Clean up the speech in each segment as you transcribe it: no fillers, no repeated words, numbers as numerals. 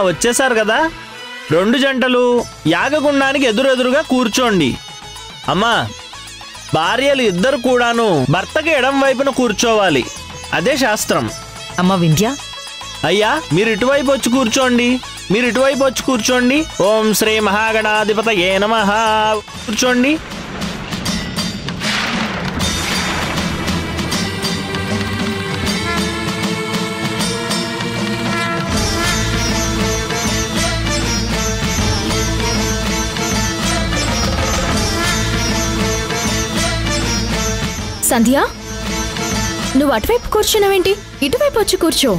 వచ్చేసారు కదా, 2 జంటలు యాగగుండానికి ఎదురెదురుగా కూర్చోండి. అమ్మా, భార్యలు ఇద్దరు కూడాను భర్తకి ఎడం వైపున కూర్చోవాలి. అదే శాస్త్రం. అమ్మ వింధ్య, అయ్యా మీరు ఇటువైపు వచ్చి కూర్చోండి. ఓం శ్రీ మహాగణాధిపతయే నమః. కూర్చోండి. సంధ్య, నువ్వు అటువైపు కూర్చున్నావేంటి? ఇటువైపు వచ్చి కూర్చో.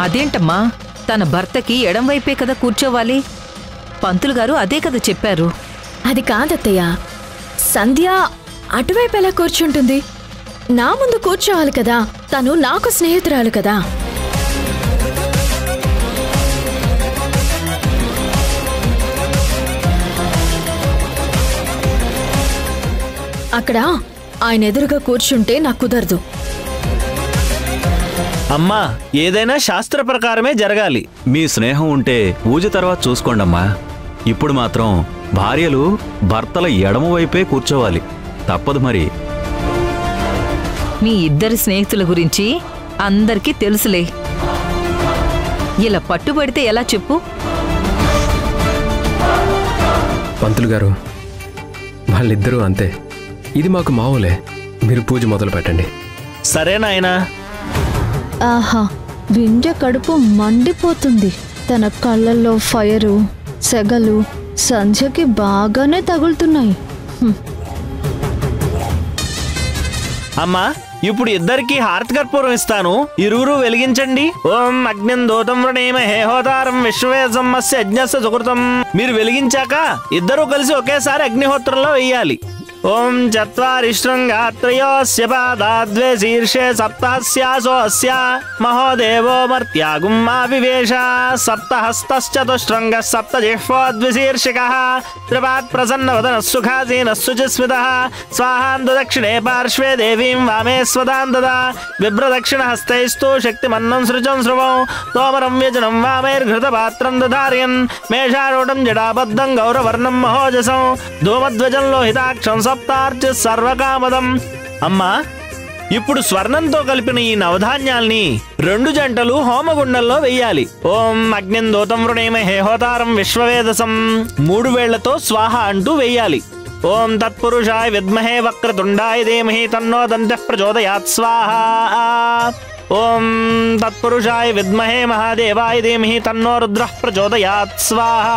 అదేంటమ్మా, తన భర్తకి ఎడం వైపే కదా కూర్చోవాలి. పంతులు గారు అదే కదా చెప్పారు. అది కాదత్తయ్య, సంధ్య అటువైపు ఎలా కూర్చుంటుంది? నా ముందు కూర్చోవాలి కదా, తను నాకు స్నేహితురాలు కదా. అక్కడ ఆయన ఎదురుగా కూర్చుంటే నాకు కుదరదు. అమ్మా, ఏదైనా శాస్త్ర ప్రకారమే జరగాలి. మీ స్నేహం ఉంటే పూజ తర్వాత చూసుకోండమ్మా. ఇప్పుడు మాత్రం భార్యలు భర్తల ఎడమ వైపే కూర్చోవాలి. తప్పదు మరి. మీ ఇద్దరి స్నేహితుల గురించి అందరికీ తెలుసులే. ఇలా పట్టుబడితే ఎలా చెప్పు? పంతులు గారు, వాళ్ళిద్దరూ అంతే. ఇది మాకు మావులే. మీరు పూజ మొదలు పెట్టండి. సరేనాయనా. ఆహా, వింధ్య కడుపు మండిపోతుంది. తన కళ్ళల్లో ఫైరు, సెగలు సంధ్యకి బాగానే తగులుతున్నాయి. అమ్మా, ఇప్పుడు ఇద్దరికి హారతి కర్పూరం ఇస్తాను. ఇరువురు వెలిగించండి. ఓం అగ్నిం దూతం వృణేమహే హోతారం విశ్వేశం అస్య యజ్ఞస్య సుకృతం. మీరు వెలిగించాక ఇద్దరూ కలిసి ఒకేసారి అగ్నిహోత్రంలో వెయ్యాలి. ఓం చత్వారి శృంగాత్రయోస్య పాదాద్వే శీర్షే సప్తస్యాసోస్య మహోదేవో మర్త్యాగుమ్మావివేశ సప్తహస్తశ్చతుష్ట్రంగ సప్తజిహ్వోద్విశీర్షికః త్రిపాత్ ప్రసన్నవదనః సుఖాసీనః శుచిస్మితః స్వాహాందు దక్షిణే పార్శ్వే దేవీం వామే స్వదాం దదా బిభ్రదక్షిణహస్తైస్తు శక్తిమన్నం సృజం స్రువం తోమరం వ్యజనం వామైర్ఘృతపాత్రం దధారయన్ మేషారూఢం జడాబద్ధం గౌరవర్ణం మహోజసం ధూమధ్వజం లోహితాక్షం సప్తార్చి సర్వకామదం. అమ్మా, ఇప్పుడు స్వర్ణంతో కలిపిన ఈ నవధాన్యాల్ని 2 జంటలు హోమగుండంలో వెయ్యాలి. ఓం అగ్నిం దూతం వృణేమహే హోతారం విశ్వవేదసం. 3 వేళ్లతో స్వాహ అంటూ వెయ్యాలి. ఓం తత్పురుషాయ విద్మహే వక్రతుండాయ ధీమహి తన్నో దంతః ప్రచోదయాత్ స్వాహ. ఓం తత్పురుషాయ విద్మహే మహాదేవాయ ధీమహి తన్నో రుద్రః ప్రచోదయాత్ స్వాహ.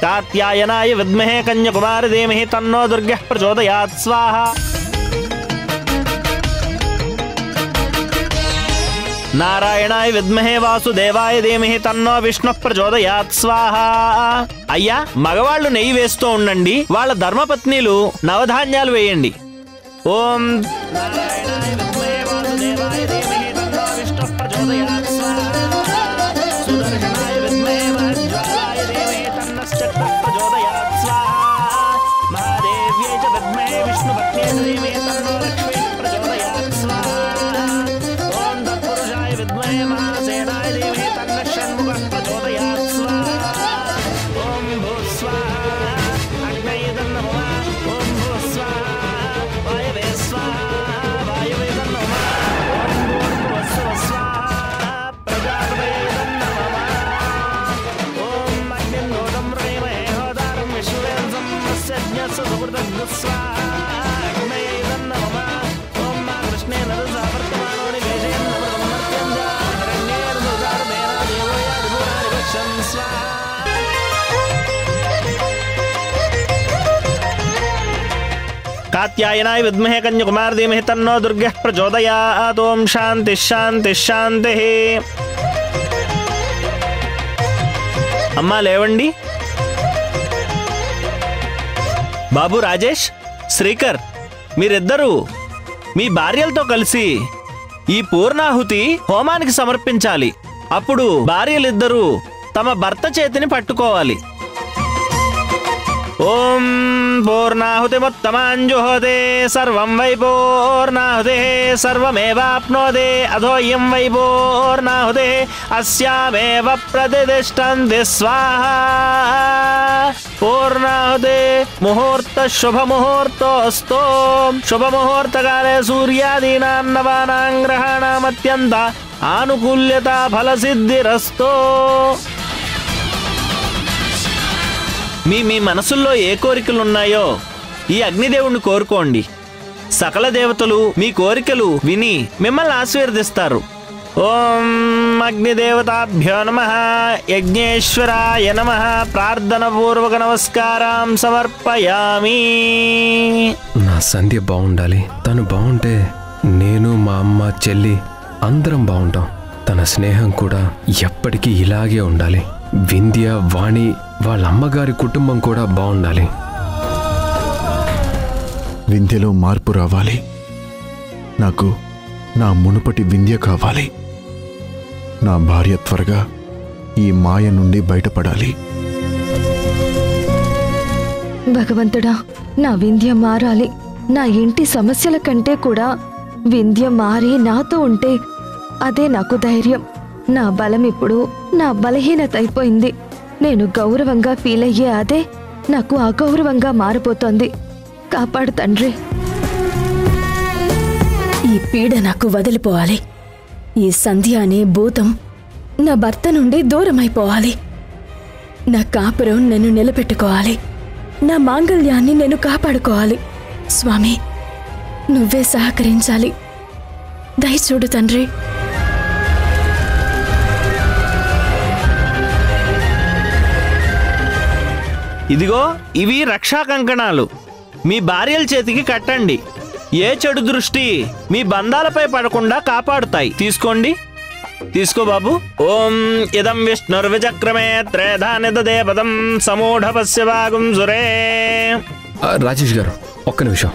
కాత్యాయనాయ విద్మహే కన్యకుమారి ధీమహి తన్నో దుర్గః ప్రచోదయాత్ స్వాహ. నారాయణాయ విద్మహే వాసుదేవాయ ధీమహి తన్నో విష్ణుః ప్రచోదయాత్ స్వాహ. అయ్యా, మగవాళ్ళు నెయ్యి వేస్తూ ఉండండి. వాళ్ళ ధర్మపత్నిలు నవధాన్యాలు వేయండి. ఓం నారాయణాయ విద్మహే వాసుదేవాయ ధీమహి తన్నో విష్ణుః ప్రచోదయాత్ స్వాహ. సుదర్శనాయ విద్మహే మహజ్వాలాయ ధీమహి తన్నశ్చక్రః ప్రచోదయాత్ స్వాహ. మహాదేవ్యై చ విద్మహే విష్ణుపత్న్యై ధీమహి తన్నో లక్ష్మీః ప్రచోదయాత్ స్వాహ. ఓం తత్పురుషాయ విద్మహే మహాసేనాయ ధీమహి తన్నః షణ్ముఖః ప్రచోదయాత్ స్వాహ. ఓం భూస్వాహా అగ్నయే తన్నమః. ఓం భూస్వాహా వాయవే స్వాహా వాయవే తన్నమః. ఓం భూర్భువస్సువః స్వాహా ప్రజాపతయే తన్నమః. ఓం అగ్నిం దూతం వృణేమహే హోతారం విశ్వవేదసం అస్య యజ్ఞస్య సుకృతం స్వాహా అగ్నయే తన్నమః. ఓం మా కృష్ణేన రసా వర్తమానో నివేశయన్ నమృతం మర్త్యం చ హిరణ్యేర్దుదారుదేన దేవో యాదిభూతాని వక్ష్యం స్వాహా. కాత్యాయనాయ విద్మహే కన్యకుమారి ధీమహి తన్నో దుర్గః ప్రచోదయాత్. ఓం శాంతి శాంతి శాంతి. అమ్మా లేవండి. బాబు రాజేష్, శ్రీకర్, మీరిద్దరూ మీ భార్యలతో కలిసి ఈ పూర్ణాహుతి హోమానికి సమర్పించాలి. అప్పుడు భార్యలిద్దరూ తమ భర్త చేతిని పట్టుకోవాలి. ఓం పూర్ణాహుతిముత్తమాంజుహోతే సర్వం వై పూర్ణాహుతే సర్వమేవాప్నోతే అథోయం వై పూర్ణాహుతే అస్యామేవ ప్రతిష్ఠంతి స్వాహా. పూర్ణాహుతే ముహూర్త శుభముహూర్తోస్తు. శుభముహూర్తకాలే సూర్యాదీనాం నవానాం గ్రహాణాం అత్యంత ఆనుకూల్యత ఫలసిద్ధిరస్తు. మీ మీ మనసుల్లో ఏ కోరికలు ఉన్నాయో ఈ అగ్నిదేవుణ్ణి కోరుకోండి. సకల దేవతలు మీ కోరికలు విని మిమ్మల్ని ఆశీర్వదిస్తారు. ఓం అగ్నిదేవతాభ్యో నమః. యజ్ఞేశ్వరాయ నమః. ప్రార్థన పూర్వక నమస్కారం సమర్పయామి. నా సంధ్య బాగుండాలి. తను బాగుంటే నేను, మా అమ్మ, చెల్లి అందరం బాగుంటాం. తన స్నేహం కూడా ఎప్పటికీ ఇలాగే ఉండాలి. వింధ్య, వాణి, వాళ్ళ అమ్మగారి కుటుంబం కూడా బాగుండాలి. వింధ్యలో మార్పు రావాలి. నాకు నా మునుపటి వింధ్య కావాలి. నా భార్య త్వరగా ఈ మాయ నుండి బయటపడాలి. భగవంతుడా, నా వింధ్య మారాలి. నా ఇంటి సమస్యల కంటే కూడా వింధ్య మారి నాతో ఉంటే అదే నాకు ధైర్యం. నా బలం ఇప్పుడు నా బలహీనత అయిపోయింది. నేను గౌరవంగా ఫీల్ అయ్యే అదే నాకు అగౌరవంగా మారిపోతోంది. కాపాడు తండ్రి. ఈ పీడ నాకు వదిలిపోవాలి. ఈ సంధ్య అనే భూతం నా భర్త నుండి దూరమైపోవాలి. నా కాపురం నన్ను నిలబెట్టుకోవాలి. నా మాంగళ్యాన్ని నేను కాపాడుకోవాలి. స్వామి, నువ్వే సహకరించాలి. దయచూడు తండ్రి. ఇదిగో ఇవి రక్షా కంకణాలు. మీ భార్యల చేతికి కట్టండి. ఏ చెడు దృష్టి మీ బంధాలపై పడకుండా కాపాడుతాయి. తీసుకోండి. తీసుకో బాబు. ఓం ఇదం విష్ణుర్విచక్రమే త్రేధాని దదే పదం సమూఢపస్య భాగం సురే. రాజేష్ గారు, ఒక్క నిమిషం.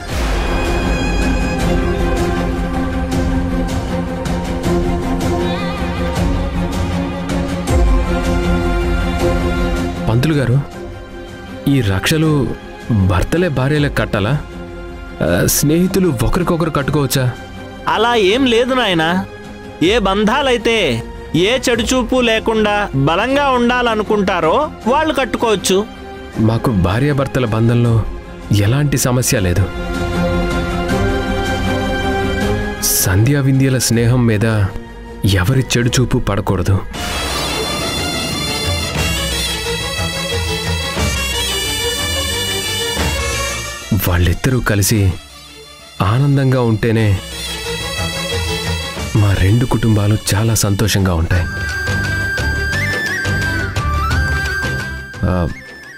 పంతులు గారు, ఈ రక్షలు భర్తలే భార్యలకు కట్టాలా? స్నేహితులు ఒకరికొకరు కట్టుకోవచ్చా? అలా ఏం లేదు నాయనా. ఏ బంధాలైతే ఏ చెడు చూపు లేకుండా బలంగా ఉండాలనుకుంటారో వాళ్ళు కట్టుకోవచ్చు. మాకు భార్యాభర్తల బంధంలో ఎలాంటి సమస్య లేదు. సంధ్యా వింధ్యల స్నేహం మీద ఎవరి చెడు చూపు పడకూడదు. వాళ్ళిద్దరూ కలిసి ఆనందంగా ఉంటేనే మా రెండు కుటుంబాలు చాలా సంతోషంగా ఉంటాయి.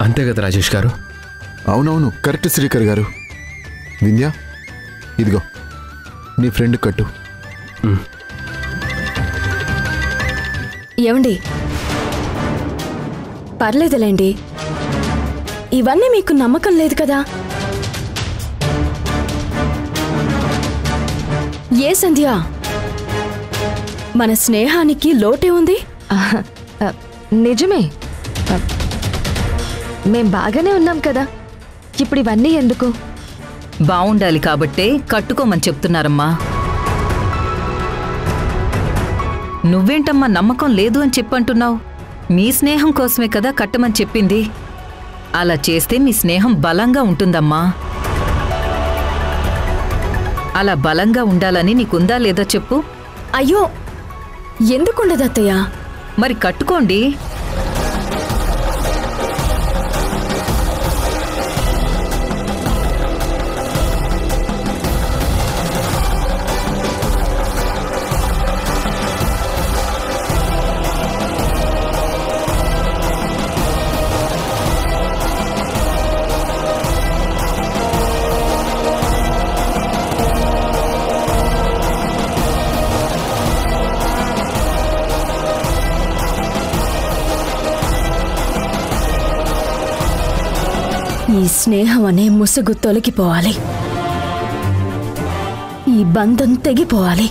అంతే కదా రాజేష్ గారు? అవునవును, కరెక్ట్ శ్రీకర్ గారు. వింధ్య, ఇదిగో నీ ఫ్రెండ్ కట్టు. ఏమండి, పర్లేదులేండి. ఇవన్నీ మీకు నమ్మకం లేదు కదా? ఏ సంధ్య, మన స్నేహానికి లోటే ఉంది. నిజమే, మేం బాగానే ఉన్నాం కదా. ఇప్పుడు ఇవన్నీ ఎందుకు? బావుండాలి కాబట్టే కట్టుకోమని చెప్తున్నారమ్మా. నువ్వేంటమ్మా నమ్మకం లేదు అని చెప్పంటున్నావు? మీ స్నేహం కోసమే కదా కట్టమని చెప్పింది. అలా చేస్తే మీ స్నేహం బలంగా ఉంటుందమ్మా. అలా బలంగా ఉండాలని నీకుందా లేదా చెప్పు? అయ్యో, ఎందుకుండదు అత్తయ్య? మరి కట్టుకోండి. ఈ స్నేహం అనే ముసుగు తొలగిపోవాలి. ఈ బంధం తెగిపోవాలి.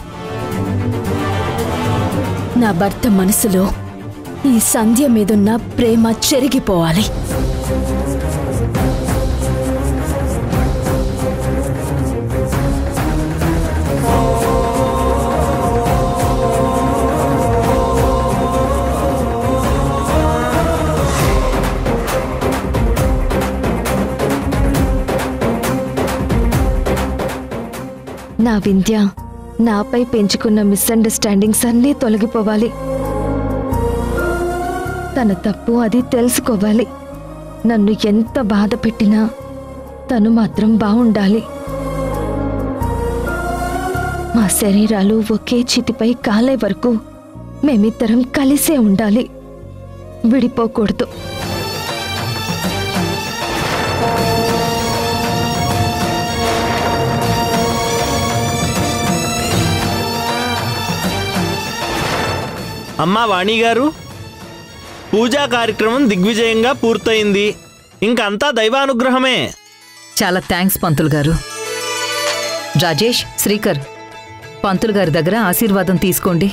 నా భర్త మనసులో ఈ సంధ్య మీదున్న ప్రేమ చెరిగిపోవాలి. నా వింధ్య నాపై పెంచుకున్న మిస్అండర్స్టాండింగ్స్ అన్నీ తొలగిపోవాలి. తన తప్పు అది తెలుసుకోవాలి. నన్ను ఎంత బాధ పెట్టినా తను మాత్రం బావుండాలి. మా శరీరాలు ఒకే చితిపై కాలే వరకు మేమిద్దరం కలిసే ఉండాలి, విడిపోకూడదు. అమ్మా వాణి గారు, పూజా కార్యక్రమం దిగ్విజయంగా పూర్తయింది. ఇంకంతా దైవానుగ్రహమే. చాలా థ్యాంక్స్ పంతులు గారు. రాజేష్, శ్రీకర్, పంతులు గారి దగ్గర ఆశీర్వాదం తీసుకోండి.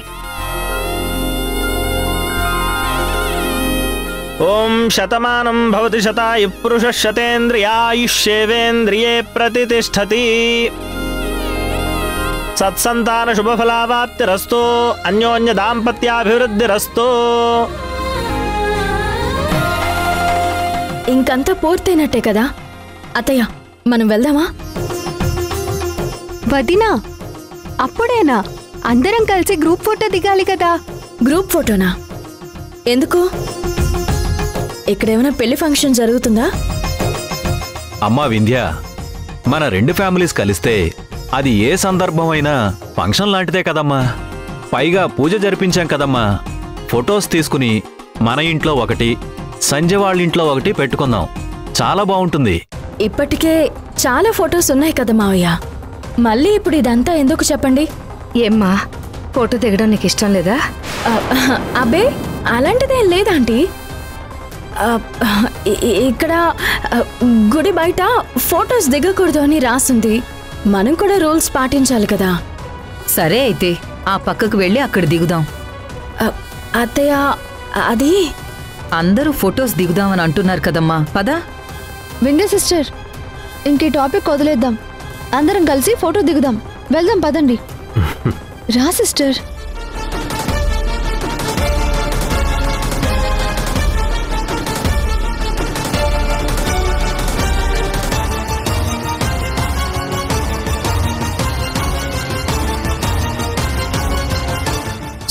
ఓం శతమానం భవతి శతాయ పురుష శతేంద్రియాయుష్యేవేంద్రియే ప్రతిష్టతి. సత్సంతాన శుభఫలావాప్తిరస్తో, అన్యోన్య దాంపత్యాభివృద్ధిరస్తో. ఇంకంతా పూర్తయినట్టే కదా అత్తయ్య, మనం వెళ్దామా? వదినా, అప్పుడేనా? అందరం కలిసి గ్రూప్ ఫోటో దిగాలి కదా. గ్రూప్ ఫోటోనా? ఎందుకు? ఇక్కడేమైనా పెళ్లి ఫంక్షన్ జరుగుతుందా? అమ్మా వింధ్య, మన రెండు ఫ్యామిలీస్ కలిస్తే అది ఏ సందర్భమైనా ఫంక్షన్ లాంటిదే కదమ్మా. పైగా పూజ జరిపించాం కదమ్మా. ఫొటోస్ తీసుకుని మన ఇంట్లో ఒకటి, సంజయ్ వాళ్ళ ఇంట్లో ఒకటి పెట్టుకుందాం. చాలా బాగుంటుంది. ఇప్పటికే చాలా ఫొటోస్ ఉన్నాయి కదా మావయ్య, మళ్ళీ ఇప్పుడు ఇదంతా ఎందుకు చెప్పండి? ఏమ్మా, ఫోటో దిగడం నీకు ఇష్టం లేదా? అబ్బే, అలాంటిదేం లేదాంటీ. ఇక్కడ గుడి బయట ఫొటోస్ దిగకూడదు అని రాసుంది. మనం కూడా రూల్స్ పాటించాలి కదా. సరే అయితే ఆ పక్కకు వెళ్ళి అక్కడ దిగుదాం. అత్తయ్య, అది అందరూ ఫొటోస్ దిగుదామని అంటున్నారు కదమ్మా, పద. వింధ్య సిస్టర్, ఇంక ఈ టాపిక్ వదిలేద్దాం. అందరం కలిసి ఫోటో దిగుదాం. వెళ్దాం పదండి. రా సిస్టర్.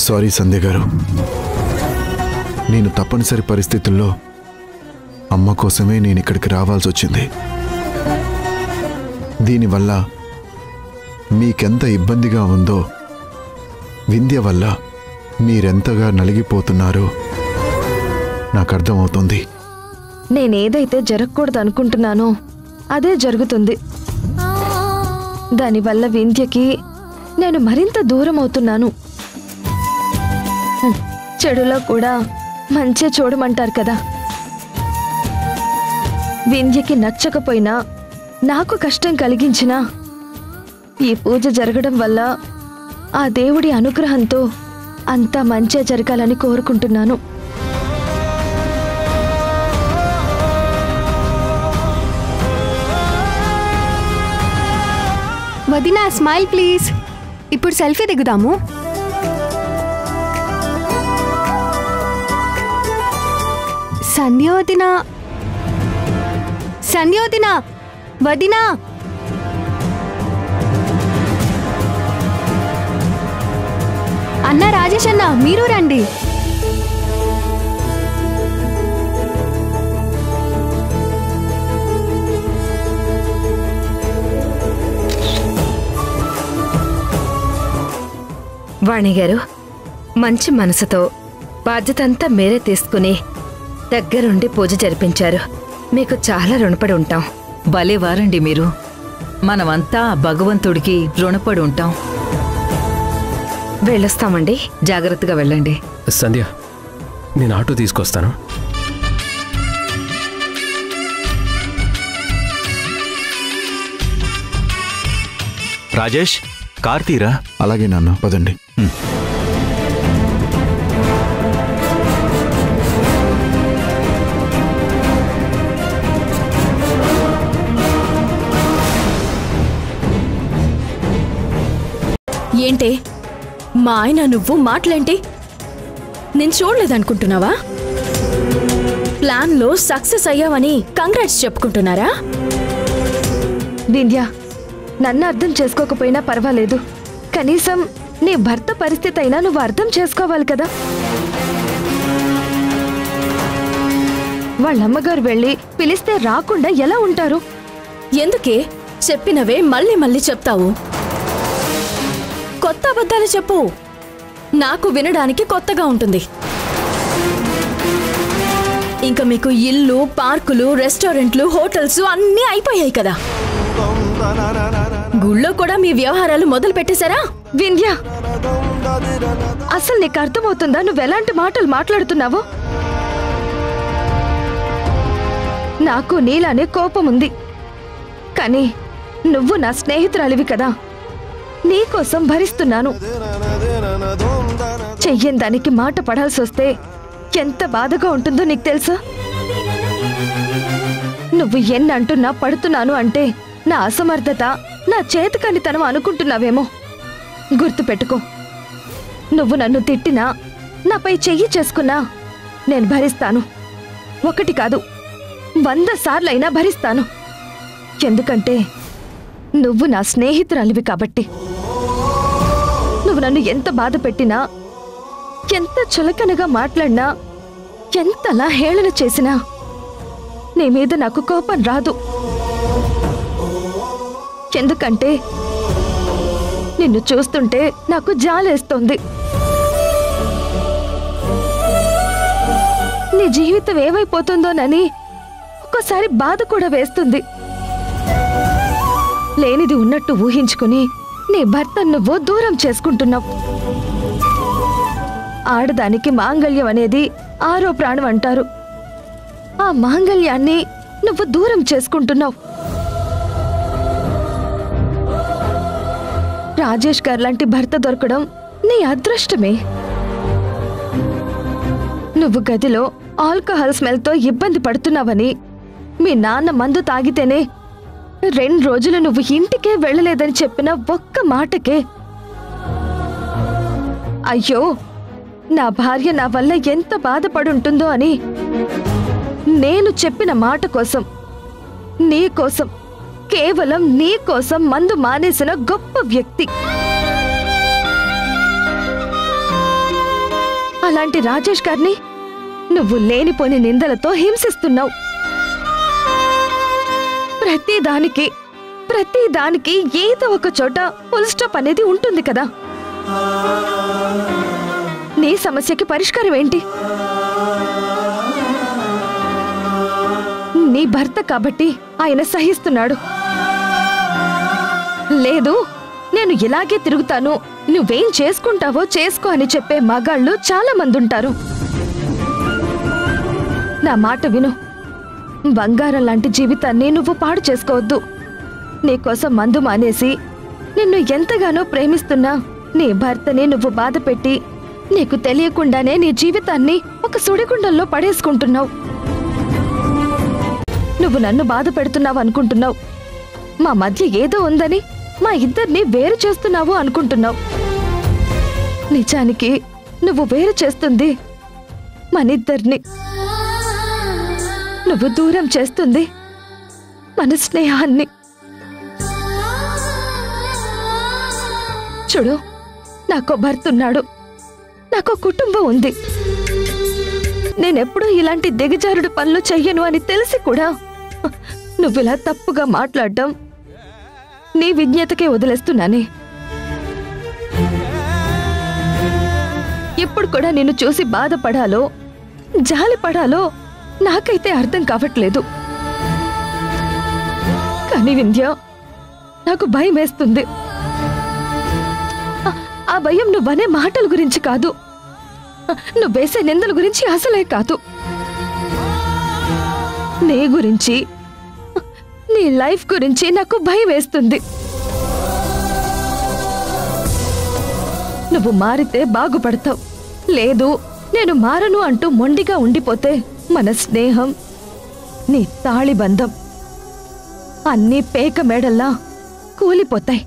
సారీ సంధ్య గారు, నేను తప్పనిసరి పరిస్థితుల్లో అమ్మ కోసమే నేను ఇక్కడికి రావాల్సి వచ్చింది. దీనివల్ల మీకెంత ఇబ్బందిగా ఉందో, వింధ్య వల్ల మీరెంతగా నలిగిపోతున్నారో నాకు అర్థమవుతుంది. నేనేదైతే జరగకూడదు అనుకుంటున్నానో అదే జరుగుతుంది. దానివల్ల వింధ్యకి నేను మరింత దూరం అవుతున్నాను. చెడులో కూడా మంచిగా చూడమంటారు కదా. వింధ్యకి నచ్చకపోయినా, నాకు కష్టం కలిగించినా, ఈ పూజ జరగడం వల్ల ఆ దేవుడి అనుగ్రహంతో అంతా మంచిగా జరగాలని కోరుకుంటున్నాను. వదినా, స్మైల్ ప్లీజ్. ఇప్పుడు సెల్ఫీ దిగుదాము. సంధ్యోదిన, సంధ్యోదిన, వదినా. అన్న, రాజేష్ అన్న, మీరు రండి. వాణి గారు, మంచి మనసుతో బాధ్యతంతా మీరే తీసుకుని దగ్గరుండి పూజ జరిపించారు. మీకు చాలా రుణపడి ఉంటాం. భలే వారండి మీరు. మనమంతా భగవంతుడికి రుణపడి ఉంటాం. వెళ్ళొస్తామండి. జాగ్రత్తగా వెళ్ళండి. సంధ్య, నేను ఆటో తీసుకొస్తాను. రాజేష్, కార్తీరా. అలాగే నాన్న, పదండి. ఏంటే మా ఆయన నువ్వు మాటలేంటి? నేను చూడలేదనుకుంటున్నావా? ప్లాన్లో సక్సెస్ అయ్యావని కంగ్రాట్స్ చెప్పుకుంటున్నారా? వింధ్య, నన్ను అర్థం చేసుకోకపోయినా పర్వాలేదు, కనీసం నీ భర్త పరిస్థితి అయినా నువ్వు అర్థం చేసుకోవాలి కదా. వాళ్ళమ్మగారు వెళ్ళి పిలిస్తే రాకుండా ఎలా ఉంటారు? ఎందుకే చెప్పినవే మళ్ళీ మళ్ళీ చెప్తావు? కొత్త అబద్ధాలు చెప్పు, నాకు వినడానికి కొత్తగా ఉంటుంది. ఇంకా మీకు ఇల్లు, పార్కులు, రెస్టారెంట్లు, హోటల్స్ అన్నీ అయిపోయాయి కదా. గుళ్ళో కూడా మీ వ్యవహారాలు మొదలు పెట్టేశారా? వింధ్య, అసలు నీకు అర్థమవుతుందా నువ్వెలాంటి మాటలు మాట్లాడుతున్నావో? నాకు నీలానే కోపం ఉంది, కానీ నువ్వు నా స్నేహితురాలివి కదా, నీకోసం భరిస్తున్నాను. చెయ్యని దానికి మాట పడాల్సి వస్తే ఎంత బాధగా ఉంటుందో నీకు తెలుసా? నువ్వు ఎన్నంటున్నా పడుతున్నాను అంటే నా అసమర్థత, నా చేతకానితనం అనుకుంటున్నావేమో. గుర్తుపెట్టుకో, నువ్వు నన్ను తిట్టినా, నాపై చెయ్యి చేసుకున్నా నేను భరిస్తాను. 1 కాదు 100 సార్లైనా భరిస్తాను. ఎందుకంటే నువ్వు నా స్నేహితురాలివి కాబట్టి. నువ్వు నన్ను ఎంత బాధ పెట్టినా, ఎంత చులకనగా మాట్లాడినా, ఎంతలా హేళన చేసినా నీ మీద నాకు కోపం రాదు. ఎందుకంటే నిన్ను చూస్తుంటే నాకు జాలేస్తోంది. నీ జీవితం ఏమైపోతుందోనని ఒక్కోసారి బాధ కూడా వేస్తుంది. లేనిది ఉన్నట్టు ఊహించుకుని నీ భర్త నువ్వు దూరం చేసుకుంటున్నావు. ఆడదానికి మాంగళ్యం అనేది 6వ ప్రాణం అంటారు. ఆ మాంగళ్యాన్ని నువ్వు దూరం చేసుకుంటున్నావు. రాజేష్ గారు లాంటి భర్త దొరకడం నీ అదృష్టమే. నువ్వు గదిలో ఆల్కహాల్ స్మెల్తో ఇబ్బంది పడుతున్నావని మీ నాన్న మందు తాగితేనే 2 రోజులు నువ్వు ఇంటికే వెళ్ళలేదని చెప్పిన ఒక్క మాటకే అయ్యో నా భార్య నా వల్ల ఎంత బాధపడుంటుందో అని నేను చెప్పిన మాట కోసం, నీ కోసం, కేవలం నీ కోసం మందు మానేసిన గొప్ప వ్యక్తి. అలాంటి రాజేష్ గారిని నువ్వు లేనిపోని నిందలతో హింసిస్తున్నావు. ప్రతిదానికి ఏదో ఒక చోట ఫుల్ స్టాప్ అనేది ఉంటుంది కదా. నీ సమస్యకి పరిష్కారం ఏంటి? నీ భర్త కాబట్టి ఆయన సహిస్తున్నాడు. లేదు, నేను ఇలాగే తిరుగుతాను, నువ్వేం చేసుకుంటావో చేసుకో అని చెప్పే మగాళ్ళు చాలా మంది ఉంటారు. నా మాట విను. బంగారం లాంటి జీవితాన్ని నువ్వు పాడు చేసుకోవద్దు. నీకోసం మందు మానేసి నిన్ను ఎంతగానో ప్రేమిస్తున్నా నీ భర్తని నువ్వు బాధ పెట్టి నీకు తెలియకుండానే నీ జీవితాన్ని ఒక సుడిగుండంలో పడేసుకుంటున్నావు. నువ్వు నన్ను బాధ పెడుతున్నావు అనుకుంటున్నావు. మా మధ్య ఏదో ఉందని మా ఇద్దరిని వేరు చేస్తున్నావు అనుకుంటున్నావు. నిజానికి నువ్వు వేరు చేస్తుంది మనిద్దరిని. నువ్వు దూరం చేస్తుంది మన స్నేహాన్ని. చూడు, నాకో భర్త ఉన్నాడు, నాకో కుటుంబం ఉంది. నేనెప్పుడూ ఇలాంటి దిగజారుడు పనులు చెయ్యను అని తెలిసి కూడా నువ్విలా తప్పుగా మాట్లాడటం నీ విజ్ఞతకే వదిలేస్తున్నానే. ఇప్పుడు కూడా నిన్ను చూసి బాధపడాలో జాలి పడాలో నాకైతే అర్థం కావట్లేదు. కానీ వింధ్య, నాకు భయం వేస్తుంది. ఆ భయం నువ్వనే మాటల గురించి కాదు, నువ్వేసే నిందల గురించి అసలే కాదు. నీ గురించి, నీ లైఫ్ గురించి నాకు భయం వేస్తుంది. నువ్వు మారితే బాగుపడతావు. లేదు, నేను మారను అంటూ మొండిగా ఉండిపోతే మన స్నేహం, నీ తాళిబంధం అన్నీ పేక మేడల్లా కూలిపోతాయి.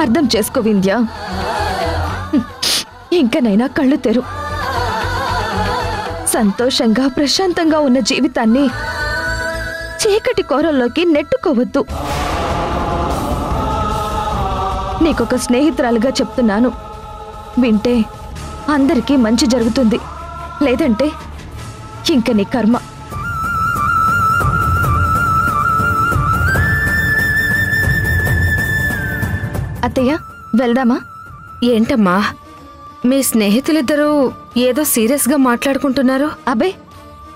అర్థం చేసుకో వింధ్య. ఇంకనైనా కళ్ళు తెరు. సంతోషంగా ప్రశాంతంగా ఉన్న జీవితాన్ని చీకటి కోరల్లోకి నెట్టుకోవద్దు. నీకొక స్నేహితురాలుగా చెప్తున్నాను. వింటే అందరికీ మంచి జరుగుతుంది, లేదంటే ఇంక నీ కర్మ. అత్తయ్య, వెళ్దామా? ఏంటమ్మా, మీ స్నేహితులిద్దరూ ఏదో సీరియస్గా మాట్లాడుకుంటున్నారు? అబ్బే,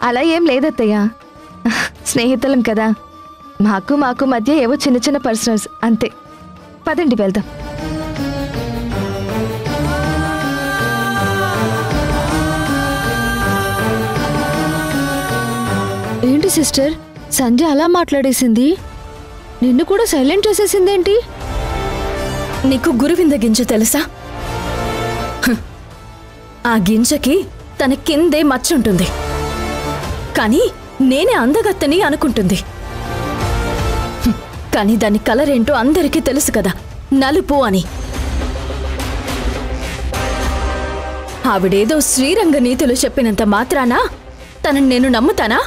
అలా ఏం లేదత్తయ్య. స్నేహితులం కదా, మాకు మధ్య ఏవో చిన్న చిన్న పర్సనల్స్ అంతే. పదండి వెళ్దాం. ఏంటి సిస్టర్, సంధ్య అలా మాట్లాడేసింది? నిన్ను కూడా సైలెంట్ చేసేసిందేంటి? నీకు గురువింద గింజ తెలుసా? ఆ గింజకి తన కిందే మచ్చుంటుంది, కానీ నేనే అందగత్తని అనుకుంటుంది. కానీ దాని కలర్ ఏంటో అందరికీ తెలుసు కదా, నలుపు అని. ఆవిడేదో శ్రీరంగ నీతులు చెప్పినంత మాత్రాన తనని నేను నమ్ముతానా?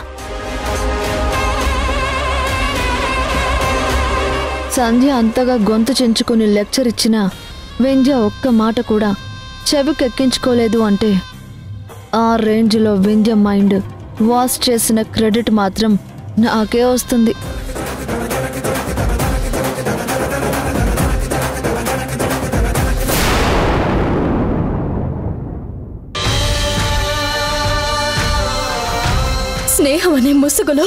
సంధ్య అంతగా గొంతు చెంచుకుని లెక్చర్ ఇచ్చినా వింధ్య ఒక్క మాట కూడా చెవికెక్కించుకోలేదు అంటే ఆ రేంజ్లో వింధ్య మైండ్ వాష్ చేసిన క్రెడిట్ మాత్రం నాకే వస్తుంది. స్నేహం అనే ముసుగులో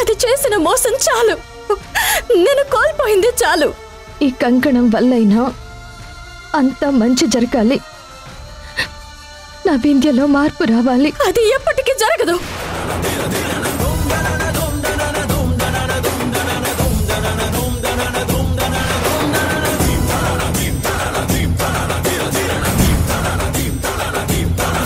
అది చేసిన మోసం చాలు, నేను కోల్పోయింది చాలు. ఈ కంకణం వల్లైనా అంతా మంచి జరగాలి, నా వింధ్యలో మార్పు రావాలి. అది ఎప్పటికీ జరగదు.